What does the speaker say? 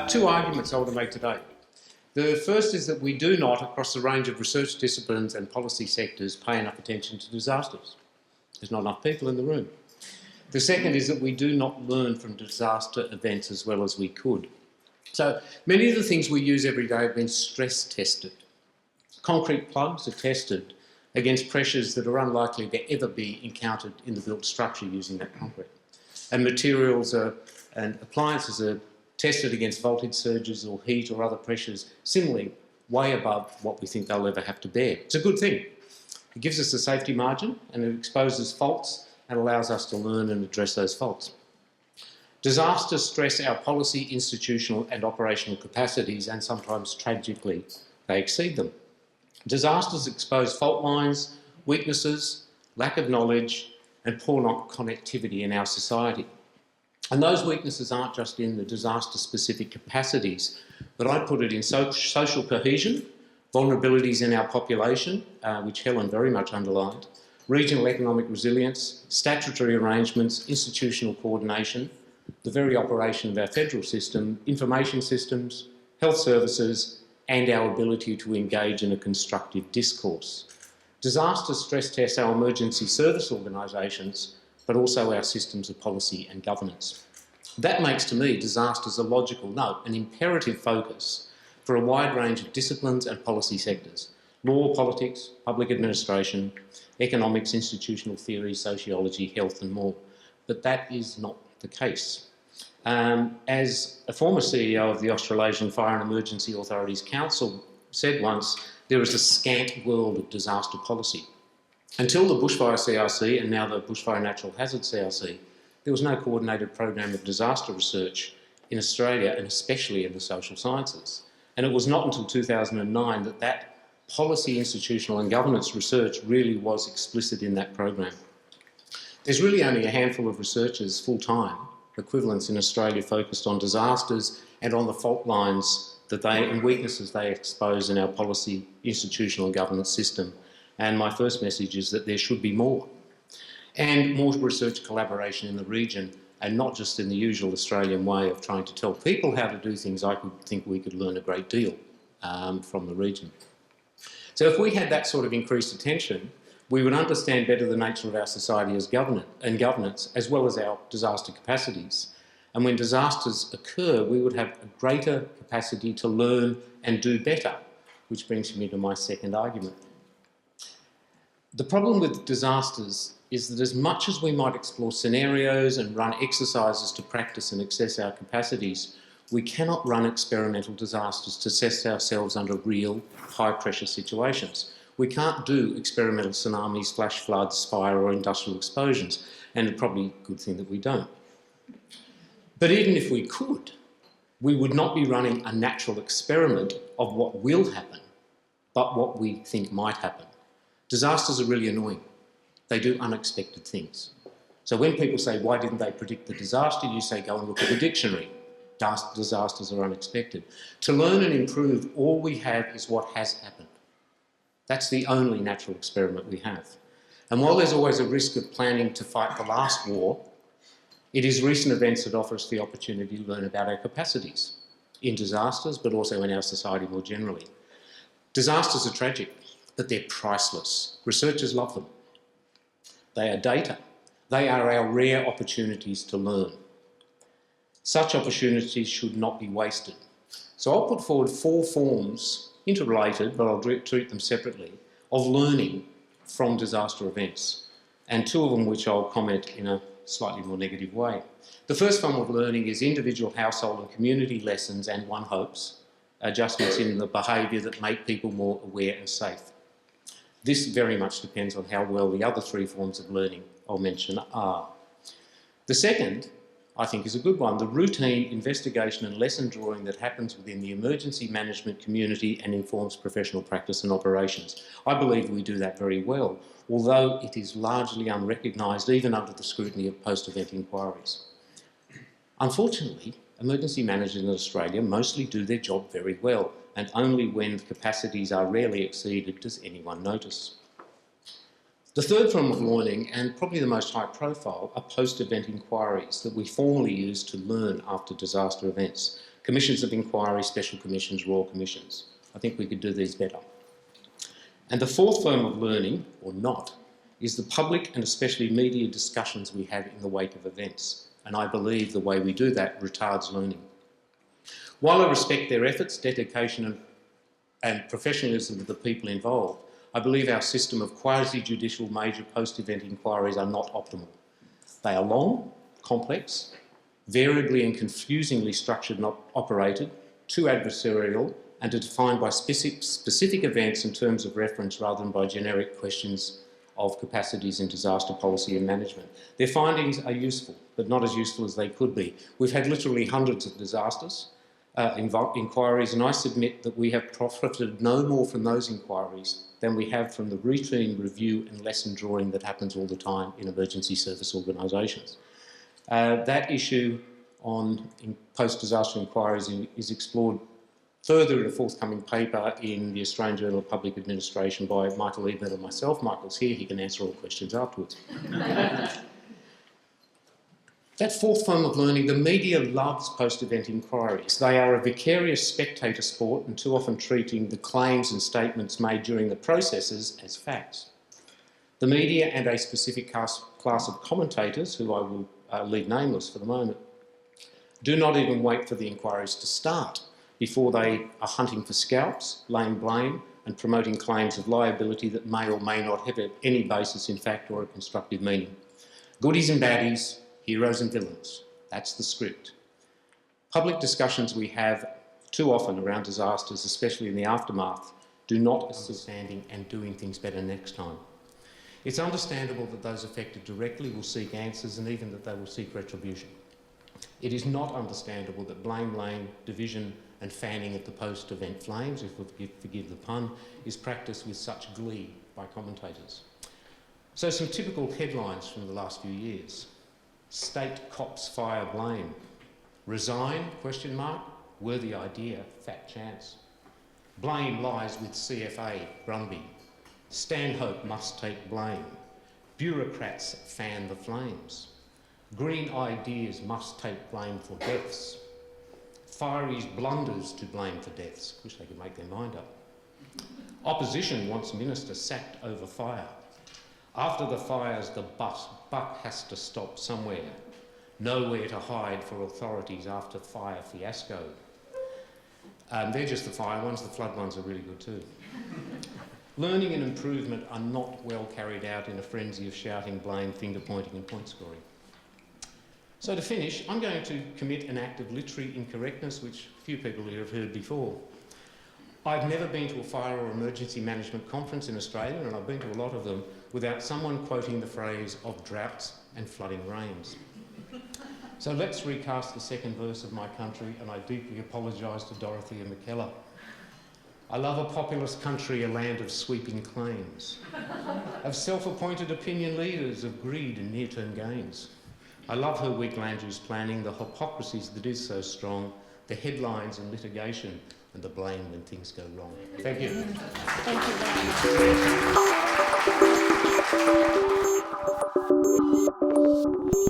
Two arguments I want to make today. The first is that we do not, across the range of research disciplines and policy sectors, pay enough attention to disasters. There's not enough people in the room. The second is that we do not learn from disaster events as well as we could. So many of the things we use every day have been stress tested. Concrete plugs are tested against pressures that are unlikely to ever be encountered in the built structure using that concrete. And materials and appliances are tested against voltage surges or heat or other pressures, similarly way above what we think they'll ever have to bear. It's a good thing. It gives us a safety margin and it exposes faults and allows us to learn and address those faults. Disasters stress our policy, institutional and operational capacities, and sometimes tragically they exceed them. Disasters expose fault lines, weaknesses, lack of knowledge and poor connectivity in our society. And those weaknesses aren't just in the disaster-specific capacities, but I put it in social cohesion, vulnerabilities in our population, which Helen very much underlined, regional economic resilience, statutory arrangements, institutional coordination, the very operation of our federal system, information systems, health services, and our ability to engage in a constructive discourse. Disasters stress test our emergency service organisations, but also our systems of policy and governance. That makes, to me, disasters a logical, no, an imperative focus for a wide range of disciplines and policy sectors: law, politics, public administration, economics, institutional theory, sociology, health and more. But that is not the case. As a former CEO of the Australasian Fire and Emergency Authorities Council said once, there is a scant world of disaster policy. Until the Bushfire CRC and now the Bushfire Natural Hazard CRC, there was no coordinated program of disaster research in Australia, and especially in the social sciences. And it was not until 2009 that that policy, institutional and governance research really was explicit in that program. There's really only a handful of researchers full-time equivalents in Australia focused on disasters and on the fault lines that and weaknesses they expose in our policy, institutional and governance system. And my first message is that there should be more. And more research collaboration in the region, and not just in the usual Australian way of trying to tell people how to do things. I think we could learn a great deal from the region. So if we had that sort of increased attention, we would understand better the nature of our society as governance, as well as our disaster capacities. And when disasters occur, we would have a greater capacity to learn and do better, which brings me to my second argument. The problem with disasters is that as much as we might explore scenarios and run exercises to practice and assess our capacities, we cannot run experimental disasters to test ourselves under real high-pressure situations. We can't do experimental tsunamis, flash floods, fire or industrial explosions, and it's probably a good thing that we don't. But even if we could, we would not be running a natural experiment of what will happen, but what we think might happen. Disasters are really annoying. They do unexpected things. So when people say, why didn't they predict the disaster? You say, go and look at the dictionary. Disasters are unexpected. To learn and improve, all we have is what has happened. That's the only natural experiment we have. And while there's always a risk of planning to fight the last war, it is recent events that offer us the opportunity to learn about our capacities in disasters, but also in our society more generally. Disasters are tragic, but they're priceless. Researchers love them. They are data. They are our rare opportunities to learn. Such opportunities should not be wasted. So I'll put forward 4 forms, interrelated, but I'll treat them separately, of learning from disaster events, and 2 of them which I'll comment in a slightly more negative way. The first form of learning is individual, household and community lessons, and one hopes, adjustments in the behaviour that make people more aware and safe. This very much depends on how well the other 3 forms of learning I'll mention are. The second, I think, is a good one: the routine investigation and lesson drawing that happens within the emergency management community and informs professional practice and operations. I believe we do that very well, although it is largely unrecognised even under the scrutiny of post-event inquiries. Unfortunately, emergency managers in Australia mostly do their job very well, and only when capacities are rarely exceeded does anyone notice. The third form of learning, and probably the most high profile, are post-event inquiries that we formally use to learn after disaster events. Commissions of inquiry, special commissions, royal commissions. I think we could do these better. And the fourth form of learning, or not, is the public and especially media discussions we have in the wake of events. And I believe the way we do that retards learning. While I respect their efforts, dedication and professionalism of the people involved, I believe our system of quasi-judicial major post-event inquiries are not optimal. They are long, complex, variably and confusingly structured and operated, too adversarial, and are defined by specific events in terms of reference rather than by generic questions of capacities in disaster policy and management. Their findings are useful, but not as useful as they could be. We've had literally hundreds of disasters, inquiries, and I submit that we have profited no more from those inquiries than we have from the routine review and lesson drawing that happens all the time in emergency service organisations. That issue on post-disaster inquiries is explored further in a forthcoming paper in the Australian Journal of Public Administration by Michael Eadman and myself. Michael's here, he can answer all questions afterwards. That fourth form of learning, the media loves post-event inquiries. They are a vicarious spectator sport and too often treating the claims and statements made during the processes as facts. The media and a specific class of commentators, who I will leave nameless for the moment, do not even wait for the inquiries to start before they are hunting for scalps, laying blame and promoting claims of liability that may or may not have any basis in fact or a constructive meaning. Goodies and baddies, heroes and villains. That's the script. Public discussions we have too often around disasters, especially in the aftermath, do not assist understanding and doing things better next time. It's understandable that those affected directly will seek answers and even that they will seek retribution. It is not understandable that blame, division and fanning of the post-event flames, if we forgive the pun, is practiced with such glee by commentators. So some typical headlines from the last few years. State cops fire blame. Resign, ? Worthy idea, fat chance. Blame lies with CFA, Brumby. Stanhope must take blame. Bureaucrats fan the flames. Green ideas must take blame for deaths. Fireys blunders to blame for deaths. Wish they could make their mind up. Opposition wants minister sacked over fire. After the fires, the buck has to stop somewhere. Nowhere to hide for authorities after fire fiasco. They're just the fire ones, the flood ones are really good too. Learning and improvement are not well carried out in a frenzy of shouting, blame, finger pointing and point scoring. So to finish, I'm going to commit an act of literary incorrectness, which few people here have heard before. I've never been to a fire or emergency management conference in Australia, and I've been to a lot of them, without someone quoting the phrase of droughts and flooding rains. So let's recast the second verse of My Country, and I deeply apologise to Dorothea McKellar. I love a populous country, a land of sweeping claims, of self-appointed opinion leaders, of greed and near-term gains. I love her weak land use planning, the hypocrisies that is so strong, the headlines and litigation, and the blame when things go wrong. Thank you. Thank you very much.